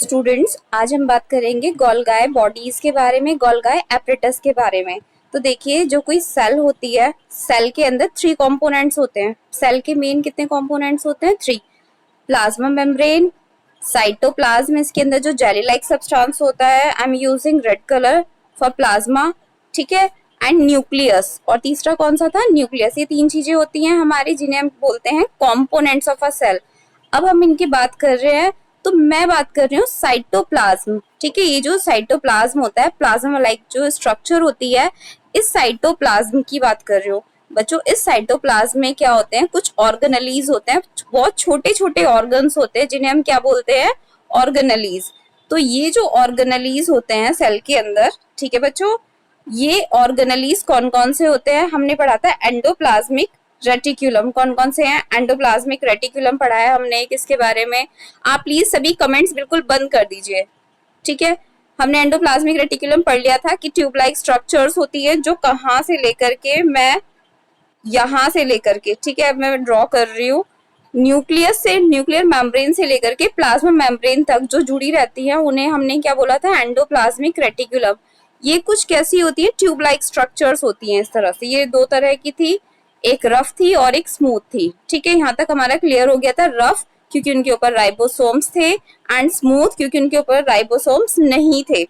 Students, आज हम बात करेंगे गोल्गाई बॉडीज के बारे में, गोल्गाई एपरेटस के बारे में। तो देखिए, जो कोई सेल होती है, सेल के अंदर 3 कंपोनेंट्स होते हैं। सेल के मेन कितने कंपोनेंट्स होते हैं? 3। प्लाज्मा मेम्ब्रेन, साइटोप्लाज्म, इसके अंदर जो जेली लाइक सब्सटेंस होता है, आई am using red colour for plasma, ठीक है, एंड न्यूक्लियस। और तीसरा कौन सा था? न्यूक्लियस। ये 3 चीजें होती हैं हमारी, जिन्हें हम बोलते हैं कॉम्पोनेंट्स ऑफ अ सेल। अब हम इनकी बात कर रहे हैं, तो मैं बात कर रही हूँ साइटोप्लाज्म, ठीक है। ये जो साइटोप्लाज्म होता है, प्लाज्मा लाइक जो स्ट्रक्चर होती है, इस साइटोप्लाज्म की बात कर रही हूँ बच्चों। इस साइटोप्लाज्म में क्या होते हैं? कुछ ऑर्गेनेलीज होते हैं, बहुत छोटे छोटे ऑर्गन्स होते हैं, जिन्हें हम क्या बोलते हैं? ऑर्गेनेलीज। तो ये जो ऑर्गेनेलीज होते हैं सेल के अंदर, ठीक है बच्चों, ये ऑर्गेनेलीज कौन कौन से होते हैं? हमने पढ़ा था एंडोप्लाज्मिक रेटिकुलम। कौन कौन से हैं? एंडोप्लाज्मिक रेटिकुलम पढ़ा है हमने। किसके बारे में? आप प्लीज सभी कमेंट्स बिल्कुल बंद कर दीजिए, ठीक है। हमने एंडोप्लाज्मिक रेटिकुलम पढ़ लिया था कि ट्यूब लाइक स्ट्रक्चर्स होती है, जो कहाँ से लेकर के, मैं यहाँ से लेकर के, ठीक है, अब मैं ड्रॉ कर रही हूँ, न्यूक्लियस से, न्यूक्लियर मेम्ब्रेन से लेकर के प्लाज्मा मेम्ब्रेन तक जो जुड़ी रहती है, उन्हें हमने क्या बोला था? Endoplasmic reticulum. ये कुछ कैसी होती है? ट्यूब लाइक स्ट्रक्चर्स होती हैं इस तरह से। ये 2 तरह की थी, एक रफ थी और एक स्मूथ थी, ठीक है। यहाँ तक हमारा क्लियर हो गया था। रफ क्योंकि उनके ऊपर राइबोसोम्स थे, एंड स्मूथ क्योंकि उनके ऊपर राइबोसोम्स नहीं थे,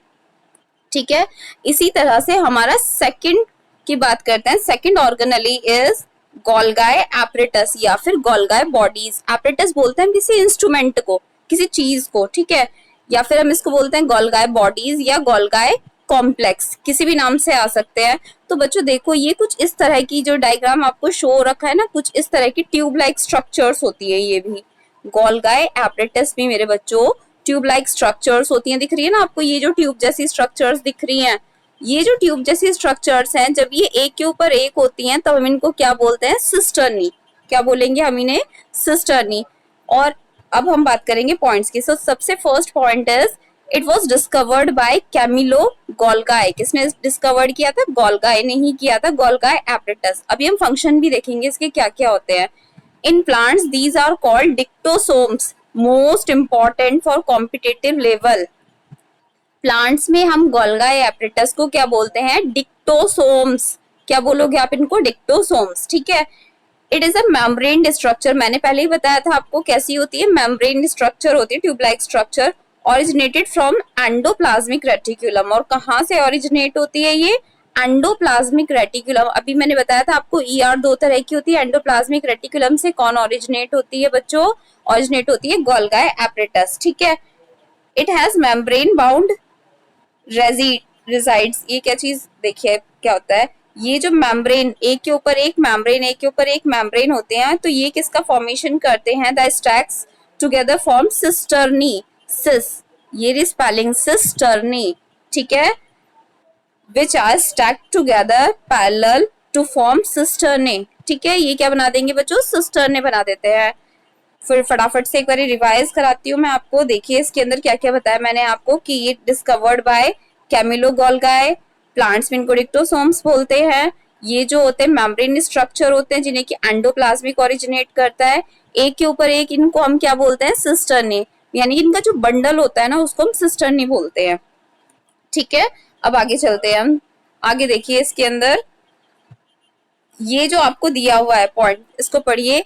ठीक है। इसी तरह से हमारा सेकंड की बात करते हैं। सेकंड ऑर्गेनेली इज गोल्गाई एपरेटस या फिर गोल्गाई बॉडीज। एपरेटस बोलते हैं किसी इंस्ट्रूमेंट को, किसी चीज को, ठीक है, या फिर हम इसको बोलते हैं गोल्गाई बॉडीज या गोल्गाई कॉम्प्लेक्स, किसी भी नाम से आ सकते हैं। तो बच्चों देखो, ये कुछ इस तरह की जो डायग्राम आपको शो रखा है ना, कुछ इस तरह की ट्यूब लाइक स्ट्रक्चर्स होती है। ये भी गोल्गाई एपरेटस भी मेरे बच्चों ट्यूब लाइक स्ट्रक्चर्स होती हैं। दिख रही है ना आपको, ये जो ट्यूब जैसी स्ट्रक्चर्स दिख रही हैं, ये जो ट्यूब जैसी स्ट्रक्चर्स हैं, जब ये एक के ऊपर एक होती हैं, तब हम इनको क्या बोलते हैं? सिस्टर्नी। क्या बोलेंगे हम इन्हें? सिस्टर्नी। और अब हम बात करेंगे पॉइंट्स की। सो सबसे first point is it was discovered by Camillo Golgi. किसने डिस्कवर्ड किया था? गोल्गाई ने ही किया था, गोल्गाई एपरेटस। अभी हम फंक्शन भी देखेंगे इसके क्या क्या होते हैं। In plants these are called dictyosomes, most important for competitive level. Plants में हम गोल्गाई एपरेटस को क्या बोलते हैं? डिक्टोसोम्स। क्या बोलोगे आप इनको? डिक्टोसोम्स, ठीक है। It is a membrane structure. मैंने पहले ही बताया था आपको कैसी होती है, मेम्ब्रेन स्ट्रक्चर होती है, tube like structure. Originated from endoplasmic reticulum. और कहाँ से ऑरिजिनेट होती है ये? Endoplasmic reticulum. अभी मैंने बताया था आपको, ईआर 2 तरह की होती है। एंडोप्लाज्मिक रेटिकुलम से कौन ऑरिजिनेट होती है बच्चों? ऑरिजिनेट होती है गोल्गाई एपरेटस, ठीक है। It has membrane bound residues. ये क्या चीज? देखिए क्या होता है, ये जो मेम्ब्रेन, एक के ऊपर एक मेम्ब्रेन, एक के ऊपर एक मेम्ब्रेन होते हैं, तो ये किसका फॉर्मेशन करते हैं? The stacks together form cisternae. Cis, ये स्पेलिंग सिस्टर्नी, ठीक है, which are stacked together parallel to form cisternae, ठीक है। ये क्या बना देंगे बच्चों? सिस्टर्ने बना देते हैं। फिर फटाफट से एक बार रिवाइज कराती हूँ मैं आपको। देखिए इसके अंदर क्या क्या बताया मैंने आपको, कि ये डिस्कवर्ड बाय कैमिलो गोल्गाई। प्लांट्स में इनको डिक्टोसोम्स बोलते हैं। ये जो होते हैं मेम्ब्रेन स्ट्रक्चर होते हैं, जिन्हें कि एंडोप्लाज्मिक ओरिजिनेट करता है। एक के ऊपर एक इनको हम क्या बोलते हैं? सिस्टर्ने। यानी कि इनका जो बंडल होता है ना, उसको हम सिस्टर्ने बोलते हैं, ठीक है। अब आगे चलते हैं हम। आगे देखिए इसके अंदर ये जो आपको दिया हुआ है पॉइंट, इसको पढ़िए।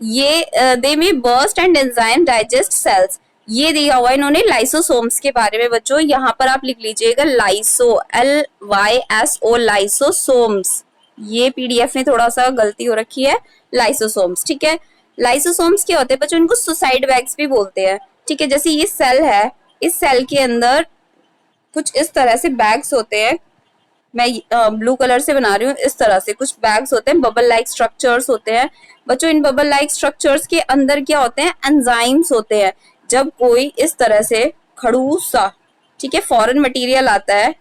ये they may burst and enzyme digest cells. ये दिया हुआ है इन्होंने लाइसोसोम्स के बारे में बच्चों। यहाँ पर आप लिख लीजिएगा लाइसो, LYSO, लाइसोसोम्स। ये पीडीएफ में थोड़ा सा गलती हो रखी है, लाइसोसोम्स, ठीक है। लाइसोसोम्स क्या होते हैं बच्चों? इनको सुसाइड बैग्स भी बोलते हैं, ठीक है। जैसे ये सेल है, इस सेल के अंदर कुछ इस तरह से बैग्स होते हैं। मैं ब्लू कलर से बना रही हूँ। इस तरह से कुछ बैग्स होते हैं, बबल लाइक स्ट्रक्चर्स होते हैं बच्चों। इन बबल लाइक स्ट्रक्चर्स के अंदर क्या होते हैं? एंजाइम्स होते हैं। जब कोई इस तरह से खड़ूस सा, ठीक है, फॉरेन मटेरियल आता है,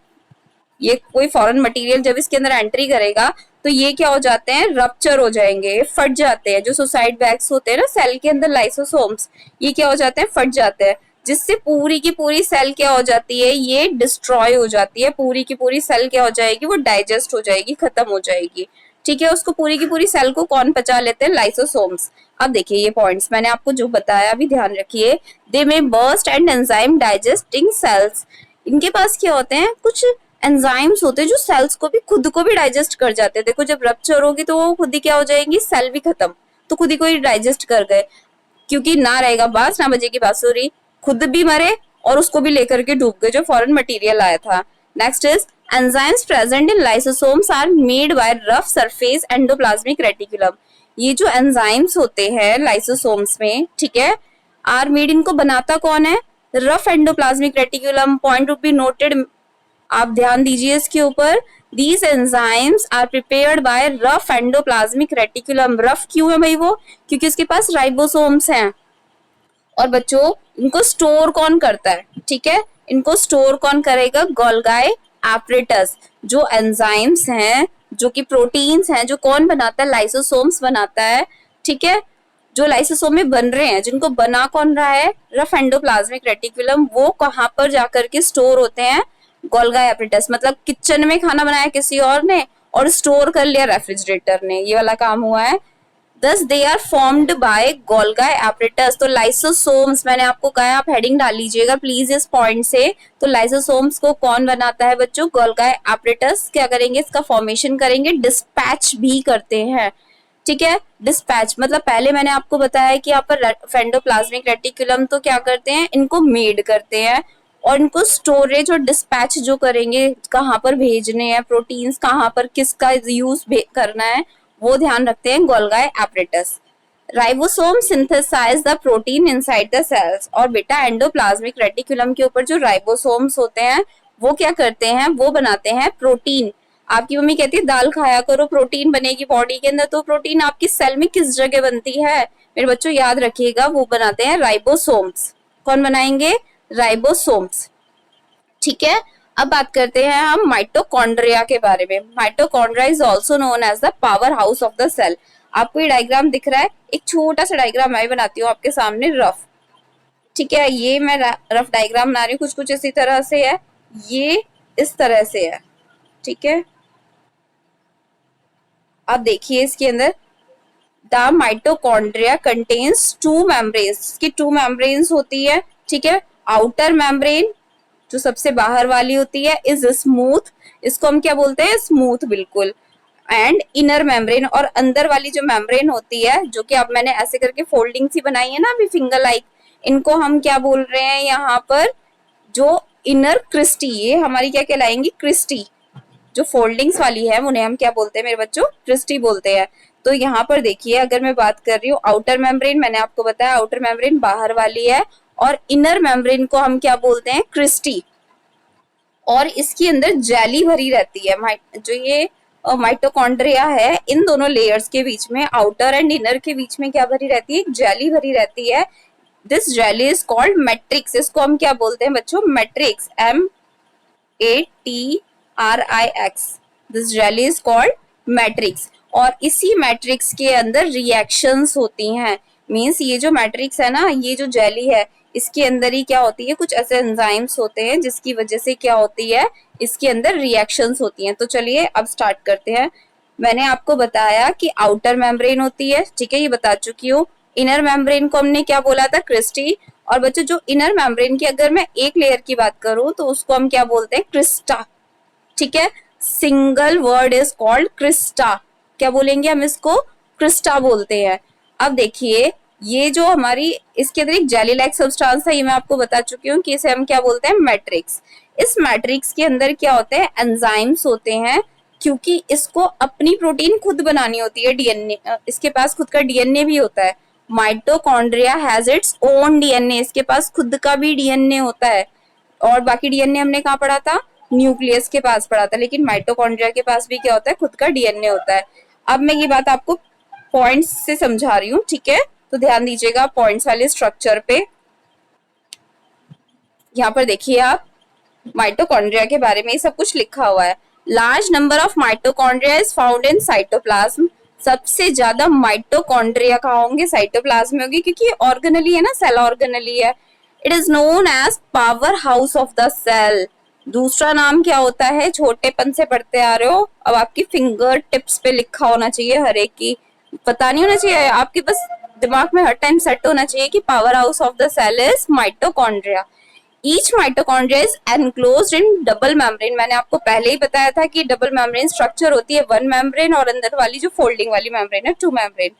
ये कोई फॉरेन मटेरियल जब इसके अंदर एंट्री करेगा, तो ये क्या हो जाते हैं? रप्चर हो जाएंगे, फट जाते हैं। जो सुसाइड बैग्स होते हैं ना सेल के अंदर, लाइसोसोम्स, ये क्या हो जाते हैं? फट जाते हैं, जिससे पूरी की पूरी सेल क्या हो जाती है? ये डिस्ट्रॉय हो जाती है। पूरी की पूरी सेल क्या हो जाएगी? वो डाइजेस्ट हो जाएगी, खत्म हो जाएगी, ठीक है, उसको पूरी की पूरी सेल को कौन पचा लेते हैं? लाइसोसोम्स। अब देखिए ये पॉइंट्स मैंने आपको जो बताया अभी ध्यान रखिए। They may burst and enzyme digesting cells. इनके पास क्या होते हैं? कुछ एंजाइम्स होते हैं जो सेल्स को भी खुद को भी डाइजेस्ट कर जाते हैं। देखो जब रप्चर होगी तो वो खुद ही क्या हो जाएंगी? सेल भी खत्म, तो खुद ही को ही डाइजेस्ट कर गए, क्योंकि ना रहेगा बांस ना बजेगी बांसुरी। खुद भी मरे और उसको भी लेकर के डूब गए जो फॉरेन मटेरियल आया था। Next is enzymes present in lysosomes are made by rough surface endoplasmic reticulum. ये जो एंजाइम्स होते हैं लाइसोसोम्स में, ठीक है, आर मेड, इनको बनाता कौन है? Rough endoplasmic reticulum. Point to be noted, आप ध्यान दीजिए इसके ऊपर। These enzymes are prepared by rough endoplasmic reticulum। Rough क्यों है भाई वो? क्योंकि उसके पास राइबोसोम्स हैं। और बच्चों इनको स्टोर कौन करता है? ठीक है, इनको स्टोर कौन करेगा? गोल्गाई एपरेटस। जो एंजाइम्स हैं, जो कि प्रोटीन्स हैं, जो कौन बनाता है? लाइसोसोम्स बनाता है। ठीक है, जो लाइसोसोम में बन रहे हैं, जिनको बना कौन रहा है? Rough endoplasmic reticulum. वो कहाँ पर जाकर के स्टोर होते हैं? Golgi apparatus. मतलब किचन में खाना बनाया किसी और ने और स्टोर कर लिया रेफ्रिजरेटर ने, ये वाला काम हुआ है। Thus they are formed by Golgi apparatus। तो लाइसोसोम्स, मैंने आपको कहा, आप हेडिंग डाल लीजिएगा प्लीज इस पॉइंट से। तो लाइसोसोम्स को कौन बनाता है बच्चों? Golgi apparatus। क्या करेंगे? इसका फॉर्मेशन करेंगे, डिस्पैच भी करते हैं। ठीक है, डिस्पैच मतलब पहले मैंने आपको बताया कि यहाँ पर एंडोप्लाज्मिक रेटिकुलम तो क्या करते हैं? इनको मेड करते हैं और इनको स्टोरेज और डिस्पैच जो करेंगे, कहाँ पर भेजने हैं प्रोटीन्स, कहाँ पर किसका यूज करना है, वो ध्यान रखते हैं Golgi apparatus. Ribosome synthesize the protein inside the cells. और बेटा एंडोप्लाज्मिक रेटिकुलम के ऊपर जो राइबोसोम्स होते हैं वो क्या करते हैं? वो बनाते हैं प्रोटीन। आपकी मम्मी कहती है दाल खाया करो प्रोटीन बनेगी बॉडी के अंदर, तो प्रोटीन आपकी सेल में किस जगह बनती है मेरे बच्चों? याद रखिएगा, वो बनाते हैं राइबोसोम्स। कौन बनाएंगे? राइबोसोम्स। ठीक है, अब बात करते हैं हम माइटोकॉन्ड्रिया के बारे में। Mitochondria is also known as the power house of the cell. आपको ये डायग्राम दिख रहा है? एक छोटा सा डायग्राम मैं बनाती हूँ आपके सामने, रफ। ठीक है, ये मैं रफ डायग्राम बना रही हूँ, कुछ कुछ इसी तरह से है, ये इस तरह से है। ठीक है, अब देखिए इसके अंदर the mitochondria contains two membranes. की टू मेम्ब्रेन्स होती है। ठीक है, आउटर मेम्ब्रेन जो सबसे बाहर वाली होती है इज स्मूथ, इसको हम क्या बोलते हैं? स्मूथ, बिल्कुल। एंड इनर मेम्ब्रेन, और अंदर वाली जो मेम्ब्रेन होती है, जो कि अब मैंने ऐसे करके फोल्डिंग सी बनाई है ना अभी फिंगर लाइक, इनको हम क्या बोल रहे हैं यहाँ पर? जो इनर क्रिस्टी, ये हमारी क्या कहलाएंगी? क्रिस्टी। जो फोल्डिंग्स वाली है उन्हें हम क्या बोलते हैं मेरे बच्चों? क्रिस्टी बोलते हैं। तो यहाँ पर देखिए, अगर मैं बात कर रही हूँ आउटर मेम्ब्रेन, मैंने आपको बताया आउटर मेम्ब्रेन बाहर वाली है, और इनर मेम्ब्रेन को हम क्या बोलते हैं? क्रिस्टी। और इसके अंदर जेली भरी रहती है। जो ये माइटोकॉन्ड्रिया है, इन दोनों लेयर्स के बीच में, आउटर एंड इनर के बीच में क्या भरी रहती है? जेली भरी रहती है। This jelly is called matrix. इसको हम क्या बोलते हैं बच्चों? Matrix. MATRIX। This jelly is called matrix. और इसी मैट्रिक्स के अंदर रिएक्शंस होती हैं। मींस ये जो मैट्रिक्स है ना, ये जो जेली है, इसके अंदर ही क्या होती है? कुछ ऐसे एंजाइम्स होते हैं जिसकी वजह से क्या होती है? इसके अंदर रिएक्शंस होती हैं। तो चलिए अब स्टार्ट करते हैं। मैंने आपको बताया कि आउटर मेम्ब्रेन होती है, ठीक है, ये बता चुकी हूँ। इनर मेम्ब्रेन को हमने क्या बोला था? क्रिस्टी। और बच्चों जो इनर मेम्ब्रेन की अगर मैं एक लेयर की बात करूं तो उसको हम क्या बोलते हैं? क्रिस्टा। ठीक है, single word is called Crysta. क्या बोलेंगे हम इसको? क्रिस्टा बोलते हैं। अब देखिए, ये जो हमारी इसके अंदर एक जेली लाइक सब्सटेंस है, ये मैं आपको बता चुकी हूँ कि इसे हम क्या बोलते हैं? मैट्रिक्स। इस मैट्रिक्स के अंदर क्या होते हैं? एंजाइम्स होते हैं, क्योंकि इसको अपनी प्रोटीन खुद बनानी होती है। डीएनए, इसके पास खुद का डीएनए भी होता है। Mitochondria has its own DNA. इसके पास खुद का भी डीएनए होता है। और बाकी डीएनए हमने कहाँ पढ़ा था? न्यूक्लियस के पास पढ़ा था। लेकिन माइटोकॉन्ड्रिया के पास भी क्या होता है? खुद का डीएनए होता है। अब मैं ये बात आपको पॉइंट्स से समझा रही हूँ, ठीक है, तो ध्यान दीजिएगा पॉइंट्स वाले स्ट्रक्चर पे। यहाँ पर देखिए आप, माइटोकॉन्ड्रिया के बारे में सब कुछ लिखा हुआ है। Large number of mitochondria is found in cytoplasm. सबसे ज्यादा माइटोकॉन्ड्रिया कहाँ होंगे? साइटोप्लाज्म में होगी, क्योंकि ऑर्गेनली है ना, सेल ऑर्गेनली है। It is known as power house of the cell. दूसरा नाम क्या होता है, छोटेपन से पढ़ते आ रहे हो, अब आपकी फिंगर टिप्स पे लिखा होना चाहिए हर एक की, पता नहीं होना चाहिए आपके, बस दिमाग में हर टाइम सेट होना चाहिए कि power house of the cell is mitochondria. Each mitochondria is enclosed in double membrane. मैंने आपको पहले ही बताया था कि डबल मेम्ब्रेन स्ट्रक्चर होती है, वन मेम्ब्रेन और अंदर वाली जो फोल्डिंग वाली मेम्ब्रेन है टू मेम्ब्रेन।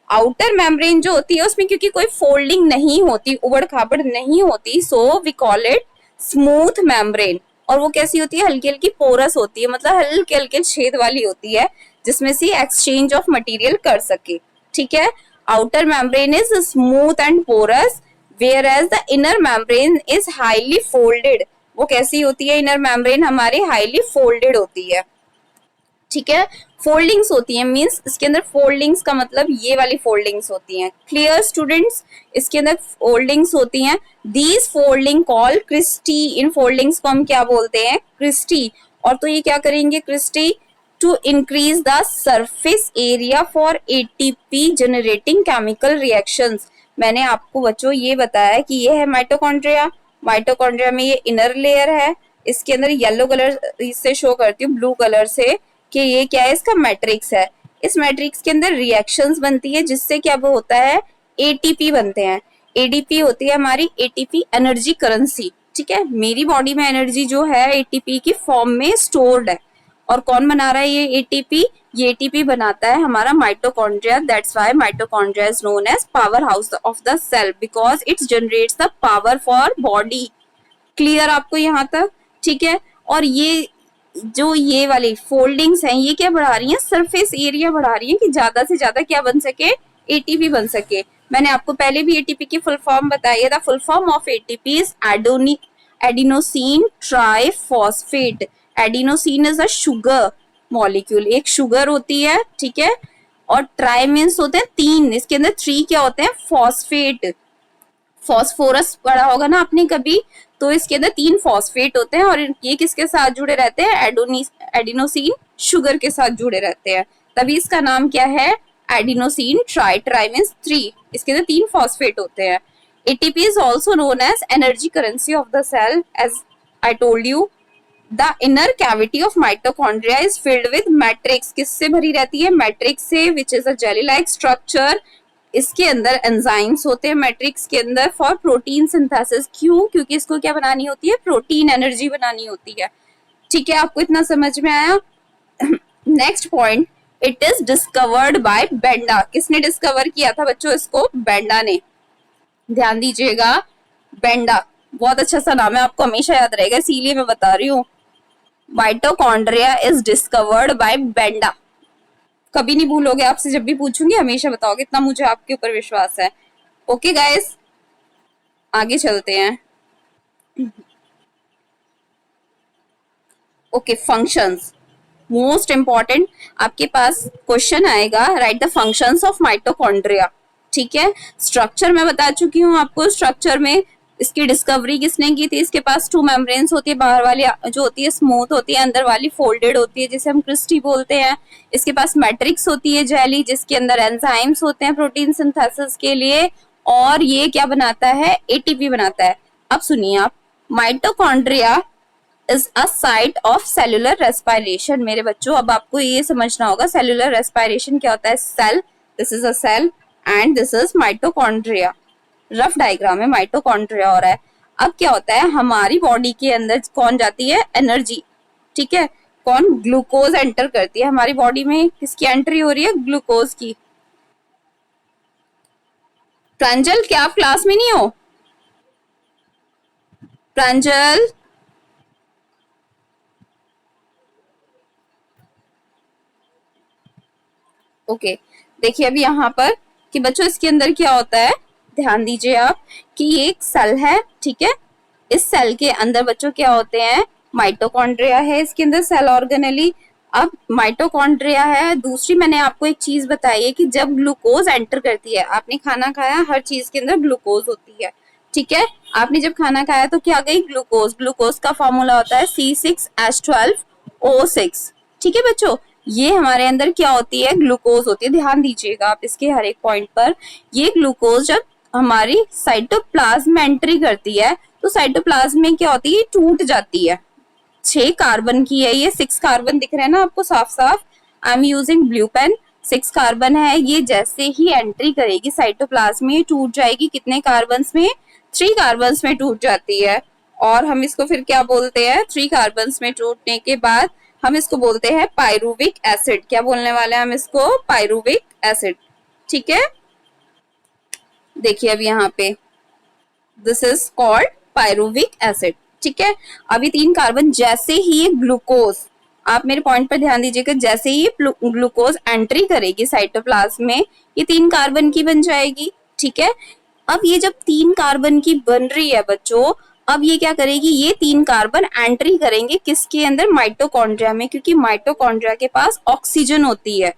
आउटर मेम्ब्रेन जो होती है उसमें क्योंकि कोई फोल्डिंग नहीं होती, उबड़ खाबड़ नहीं होती, so we call it smooth membrane. और वो कैसी होती है, हल्की हल्की पोरस होती है, मतलब हल्के हल्के छेद वाली होती है जिसमें से एक्सचेंज ऑफ मटेरियल कर सके। ठीक है, outer membrane is smooth and porous whereas the inner membrane is highly folded। वो कैसी होती है, इनर मेम्ब्रेन हमारी हाईली फोल्डेड होती है। ठीक है, फोल्डिंग्स होती है, मींस इसके अंदर फोल्डिंग्स का मतलब ये वाली फोल्डिंग्स होती हैं। क्लियर स्टूडेंट्स, इसके अंदर फोल्डिंग्स होती हैं। दीज फोल्डिंग कॉल क्रिस्टी, इन फोल्डिंग्स को हम क्या बोलते हैं, क्रिस्टी। और तो ये क्या करेंगे cristae, to increase the surface area for ATP generating chemical reactions. मैंने आपको बच्चों ये बताया कि ये है माइटोकॉन्ड्रिया। माइटोकॉन्ड्रिया में ये इनर लेयर है, इसके अंदर येलो कलर से शो करती हूँ, ब्लू कलर से, कि ये क्या है, इसका मैट्रिक्स है। इस मैट्रिक्स के अंदर रिएक्शंस बनती है जिससे क्या वो होता है, एटीपी बनते हैं। एडीपी होती है हमारी एटीपी एनर्जी करेंसी। ठीक है, मेरी बॉडी में एनर्जी जो है एटीपी की फॉर्म में स्टोर्ड है। और कौन बना रहा है ये एटीपी, ये एटीपी बनाता है हमारा mitochondria. That's why mitochondria is known as power house of the cell because it generates the power for body. Clear आपको यहाँ तक? ठीक है, और ये जो ये वाली फोल्डिंग्स हैं ये क्या बढ़ा रही हैं, सरफेस एरिया बढ़ा रही हैं कि ज्यादा से ज्यादा क्या बन सके, एटीपी बन सके। मैंने आपको पहले भी एटीपी की फुल फॉर्म बताई है। The full form of ATP is adenosine triphosphate. Adenosine is a sugar molecule, एक शुगर होती है। ठीक है, और ट्राई मीन्स होते हैं तीन, इसके अंदर थ्री क्या होते हैं, फॉस्फेट। फॉस्फोरस पढ़ा होगा ना आपने कभी, तो इसके अंदर तीन फॉस्फेट होते हैं और ये किसके साथ जुड़े रहते हैं, एडिनोसिन शुगर के साथ जुड़े रहते हैं, तभी इसका नाम क्या है, adenosine tri. Tri means three, इसके अंदर तीन फॉस्फेट होते हैं। ATP is also known as energy currency of the cell. As I told you, the inner cavity of mitochondria is filled with matrix. किससे भरी रहती है, मैट्रिक्स से, which is a jelly like structure. इसके अंदर enzymes होते हैं matrix के अंदर फॉर प्रोटीन सिंथेसिस। क्यों, क्योंकि इसको क्या बनानी होती है, प्रोटीन एनर्जी बनानी होती है। ठीक है, आपको इतना समझ में आया? Next point, it is discovered by Benda. किसने डिस्कवर किया था बच्चों इसको, बेंडा ने। ध्यान दीजिएगा, बेंडा बहुत अच्छा सा नाम है, आपको हमेशा याद रहेगा, इसीलिए मैं बता रही हूँ। Mitochondria is discovered by Benda. कभी नहीं भूलोगे, आपसे जब भी पूछूंगी हमेशा बताओगे, इतना मुझे आपके ऊपर विश्वास है। ओके गाइस, आगे चलते हैं। ओके, फंक्शंस मोस्ट इंपॉर्टेंट, आपके पास क्वेश्चन आएगा, right the functions of mitochondria. ठीक है, स्ट्रक्चर मैं बता चुकी हूँ आपको। स्ट्रक्चर में इसकी डिस्कवरी किसने की थी, इसके पास टू मेम्ब्रेन्स होती है, बाहर वाली जो होती है स्मूथ होती है, अंदर वाली फोल्डेड होती है जिसे हम क्रिस्टी बोलते हैं। इसके पास मैट्रिक्स होती है जेली, जिसके अंदर एंजाइम्स होते हैं प्रोटीन सिंथेसिस के लिए, और ये क्या बनाता है, एटीपी बनाता है। अब सुनिए आप, mitochondria is a site of cellular respiration. मेरे बच्चों, अब आपको ये समझना होगा सेलुलर रेस्पिरेशन क्या होता है। Cell, this is a cell and this is mitochondria. Rough diagram में माइटोकॉन्ड्रिया हो रहा है। अब क्या होता है, हमारी बॉडी के अंदर कौन जाती है, एनर्जी। ठीक है, कौन, ग्लूकोज एंटर करती है हमारी बॉडी में। किसकी एंट्री हो रही है, ग्लूकोज की। प्रांजल, क्या आप क्लास में नहीं हो, प्रांजल? ओके, देखिए अभी यहाँ पर कि बच्चों इसके अंदर क्या होता है, ध्यान दीजिए आप कि ये एक सेल है। ठीक है, इस सेल के अंदर बच्चों क्या होते हैं, माइटोकॉन्ड्रिया है इसके अंदर सेल ऑर्गेनेली। अब माइटोकॉन्ड्रिया है। दूसरी मैंने आपको एक चीज बताई है कि जब ग्लूकोज एंटर करती है, आपने खाना खाया, हर चीज के अंदर ग्लूकोज होती है। ठीक है, आपने जब खाना खाया तो क्या गई, ग्लूकोज। ग्लूकोज का फॉर्मूला होता है C6H12O6। ठीक है बच्चों, ये हमारे अंदर क्या होती है, ग्लूकोज होती है। ध्यान दीजिएगा आप इसके हर एक पॉइंट पर। ये ग्लूकोज जब हमारी साइटोप्लाज्म में एंट्री करती है तो साइटोप्लाज्म में क्या होती है, टूट जाती है। 6 कार्बन की है, ये 6 कार्बन दिख रहे हैं ना आपको साफ साफ। I am using blue pen. 6 carbon है, ये जैसे ही एंट्री करेगी साइटोप्लाज्म में टूट जाएगी कितने कार्बन्स में, 3 कार्बन्स में टूट जाती है। और हम इसको फिर क्या बोलते हैं, 3 कार्बन्स में टूटने के बाद हम इसको बोलते हैं पायरुविक एसिड। क्या बोलने वाले हैं हम इसको, पायरुविक एसिड। ठीक है, देखिए अब यहाँ पे this is called pyruvic acid. ठीक है, अभी 3 कार्बन जैसे ही ये ग्लूकोज, आप मेरे पॉइंट पर ध्यान दीजिएगा, जैसे ही ग्लूकोज एंट्री करेगी साइटोप्लाज्म में ये 3 कार्बन की बन जाएगी। ठीक है, अब ये जब 3 कार्बन की बन रही है बच्चों, अब ये क्या करेगी, ये 3 कार्बन एंट्री करेंगे किसके अंदर, माइटोकॉन्ड्रिया में, क्योंकि माइटोकॉन्ड्रिया के पास ऑक्सीजन होती है।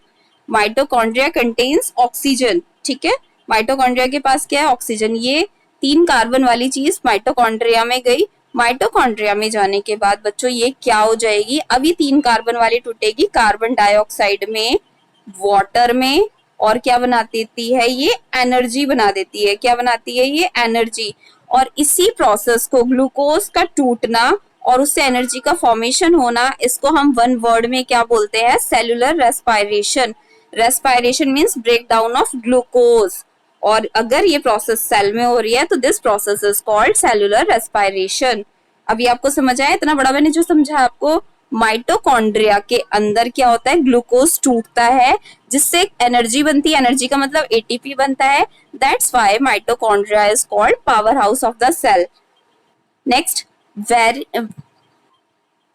Mitochondria contains oxygen. ठीक है, माइटोकॉन्ड्रिया के पास क्या है, ऑक्सीजन। ये 3 कार्बन वाली चीज माइटोकॉन्ड्रिया में गई। माइटोकॉन्ड्रिया में जाने के बाद बच्चों ये क्या हो जाएगी, अभी 3 कार्बन वाली टूटेगी कार्बन डाइऑक्साइड में, वाटर में, और क्या बना देती है, ये एनर्जी बना देती है। क्या बनाती है, ये एनर्जी। और इसी प्रोसेस को, ग्लूकोज का टूटना और उससे एनर्जी का फॉर्मेशन होना, इसको हम वन वर्ड में क्या बोलते हैं, cellular respiration. Respiration means break down of glucose. और अगर ये प्रोसेस सेल में हो रही है तो this process is called cellular respiration. अभी आपको समझ आया, इतना बड़ा मैंने जो समझा आपको। माइटोकॉन्ड्रिया के अंदर क्या होता है, ग्लूकोज टूटता है जिससे एनर्जी बनती है, एनर्जी का मतलब एटीपी बनता है। That's why mitochondria is called power house of the cell. Next,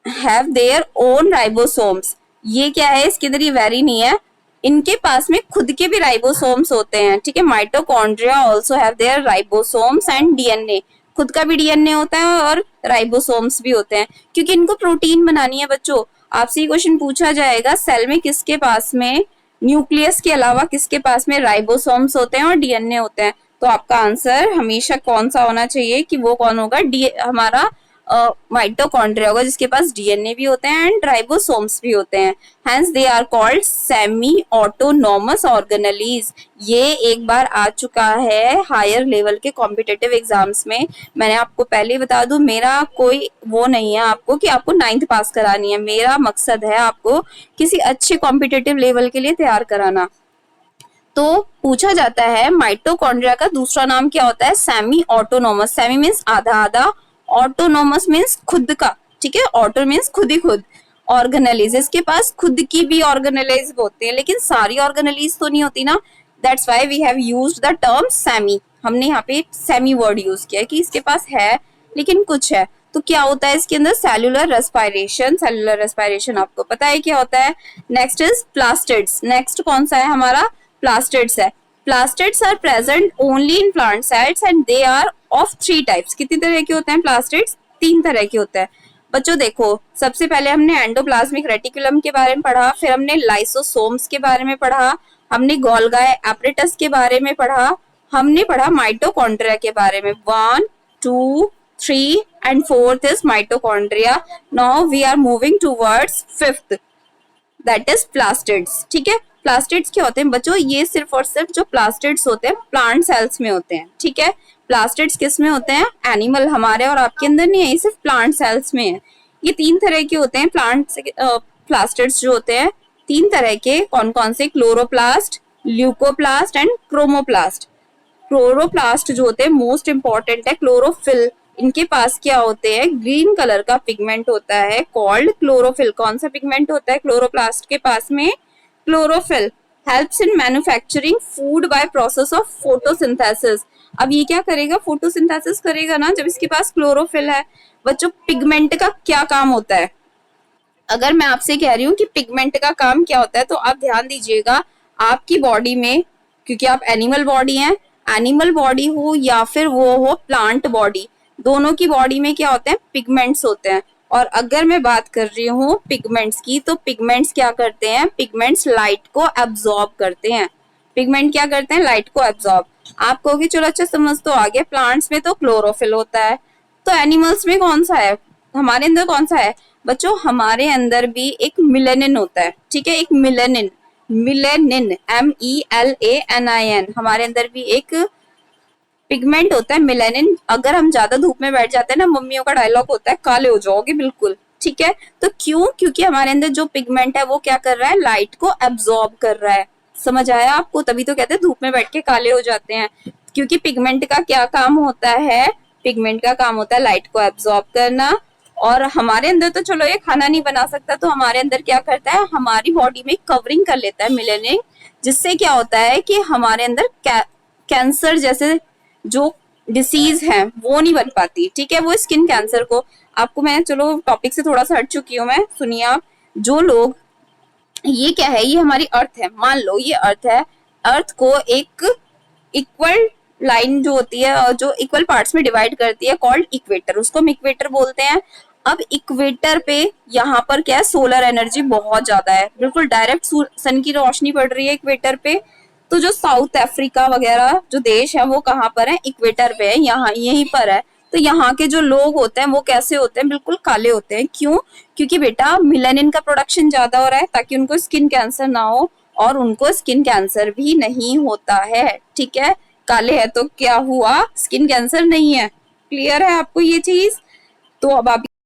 have their own ribosomes. ये क्या है, इसके अंदर ये वेरी नहीं है, इनके पास में खुद के भी राइबोसोम्स होते हैं। ठीक है, mitochondria also have their ribosomes and DNA. खुद का भी डीएनए होता है और राइबोसोम्स भी होते हैं, क्योंकि इनको प्रोटीन बनानी है। बच्चों आपसे ये क्वेश्चन पूछा जाएगा, सेल में किसके पास में न्यूक्लियस के अलावा किसके पास में राइबोसोम्स होते हैं और डीएनए होते हैं, तो आपका आंसर हमेशा कौन सा होना चाहिए कि वो कौन होगा, हमारा माइटोकॉन्ड्रिया होगा, जिसके पास डीएनए भी होते हैं एंड राइबोसोम्स भी होते हैं। Hence they are called semi autonomous organelles. ये एक बार आ चुका है हायर लेवल के कॉम्पिटिटिव एग्जाम्स में। मैंने आपको पहले बता दूं, मेरा कोई वो नहीं है आपको कि आपको 9th पास करानी है। मेरा मकसद है आपको किसी अच्छे कॉम्पिटिटिव लेवल के लिए तैयार कराना। तो पूछा जाता है माइटोकॉन्ड्रिया का दूसरा नाम क्या होता है, सेमी ऑटोनोमस। सेमी मीन्स आधा आधा, ऑटोनोमस मीन्स खुद का। ठीक है, ऑटो मीन्स खुद ही खुद। ऑर्गेनेलीज, इसके पास खुद की भी ऑर्गेनेलीज होती है, लेकिन सारी ऑर्गेनेलीज तो नहीं होती ना। That's why we have used the term semi. हमने यहाँ पे सेमी वर्ड यूज किया कि इसके पास है लेकिन कुछ है। तो क्या होता है इसके अंदर, सेलुलर रेस्पायरेशन। सेलुलर रेस्पायरेशन आपको पता है क्या होता है। Next is plastids. नेक्स्ट कौन सा है हमारा, प्लास्टिड्स है। Plastids are present only in plant cells and they are of 3 types। कितनी तरह के होते हैं प्लास्टिड्स, 3 तरह के होते हैं। बच्चों देखो, सबसे पहले हमने एंडोप्लाज्मिक रेटिकुलम के बारे में पढ़ा, फिर हमने लाइसोसोम्स के बारे में पढ़ा, हमने गोल्गी एपरेटस के बारे में पढ़ा, हमने पढ़ा माइटोकॉन्ड्रिया के बारे में। 1, 2, 3 and 4th is mitochondria। Now we are moving towards 5th, that is plastids। ठीक है, प्लास्टिड्स क्या होते हैं बच्चों, ये सिर्फ और सिर्फ जो प्लास्टिड्स होते हैं प्लांट सेल्स में होते हैं। ठीक है, प्लास्टिड्स किस में होते हैं, एनिमल हमारे और आपके अंदर नहीं है, ये सिर्फ प्लांट सेल्स में है। ये 3 तरह के होते हैं प्लास्टिड्स जो होते हैं, 3 तरह के। कौन कौन से, chloroplast, leucoplast and chromoplast. Chloroplast जो होते हैं मोस्ट इंपॉर्टेंट है, क्लोरोफिल। इनके पास क्या होते हैं, ग्रीन कलर का पिगमेंट होता है कॉल्ड क्लोरोफिल। कौन सा पिगमेंट होता है क्लोरोप्लास्ट के पास में, chlorophyll. Helps in manufacturing food by process of photosynthesis. अब ये क्या करेगा, फोटोसिंथेसिस करेगा ना जब इसके पास क्लोरोफिल है। बच्चों पिगमेंट का क्या काम होता है, अगर मैं आपसे कह रही हूँ कि पिगमेंट का काम क्या होता है तो आप ध्यान दीजिएगा। आपकी बॉडी में, क्योंकि आप एनिमल बॉडी हैं, एनिमल बॉडी हो या फिर वो हो प्लांट बॉडी, दोनों की बॉडी में क्या होते हैं, पिगमेंट्स होते हैं। और अगर मैं बात कर रही हूँ पिगमेंट्स की, तो पिगमेंट्स क्या करते हैं, पिगमेंट्स लाइट को एब्जॉर्ब करते हैं। पिगमेंट क्या करते हैं, लाइट को एब्जॉर्ब। आप कहोगे चलो अच्छा समझ तो आ गया, प्लांट्स में तो क्लोरोफिल होता है, तो एनिमल्स में कौन सा है, हमारे अंदर कौन सा है बच्चों, हमारे अंदर भी एक मिलेनिन होता है। ठीक है, एक मिलेनिन, मिलेनिन MELANIN, हमारे अंदर भी एक पिगमेंट होता है मिलेनिन। अगर हम ज्यादा धूप में बैठ जाते हैं ना, मम्मियों का डायलॉग होता है काले हो जाओगे बिल्कुल। ठीक है। तो क्यों? क्योंकि हमारे अंदर जो पिगमेंट है वो क्या कर रहा है, लाइट को एब्जॉर्ब कर रहा है। समझ आया आपको? तभी तो कहते हैं धूप में बैठ के काले हो जाते हैं, क्योंकि पिगमेंट का क्या काम होता है, पिगमेंट का काम होता है लाइट को एब्जॉर्ब करना। और हमारे अंदर तो चलो ये खाना नहीं बना सकता, तो हमारे अंदर क्या करता है, हमारी बॉडी में कवरिंग कर लेता है मेलेनिन, जिससे क्या होता है कि हमारे अंदर कैंसर जैसे जो डिसीज है वो नहीं बन पाती, ठीक है। वो स्किन कैंसर को, आपको मैं चलो टॉपिक से थोड़ा सा हट चुकी हूँ मैं, सुनिए आप। जो लोग, ये क्या है, ये हमारी अर्थ है, मान लो ये अर्थ है, अर्थ को एक इक्वल लाइन जो होती है और जो इक्वल पार्ट्स में डिवाइड करती है, कॉल्ड इक्वेटर, उसको हम इक्वेटर बोलते हैं। अब इक्वेटर पे यहाँ पर क्या है, सोलर एनर्जी बहुत ज्यादा है, बिल्कुल डायरेक्ट सन की रोशनी पड़ रही है इक्वेटर पे। तो जो साउथ अफ्रीका वगैरह जो देश है वो कहाँ पर है, इक्वेटर पे है, यहाँ यहीं पर है। तो यहाँ के जो लोग होते हैं वो कैसे होते हैं, बिल्कुल काले होते हैं। क्यों? क्योंकि बेटा मिलेनिन का प्रोडक्शन ज्यादा हो रहा है, ताकि उनको स्किन कैंसर ना हो, और उनको स्किन कैंसर भी नहीं होता है, ठीक है। काले है तो क्या हुआ, स्किन कैंसर नहीं है। क्लियर है आपको ये चीज? तो अब आप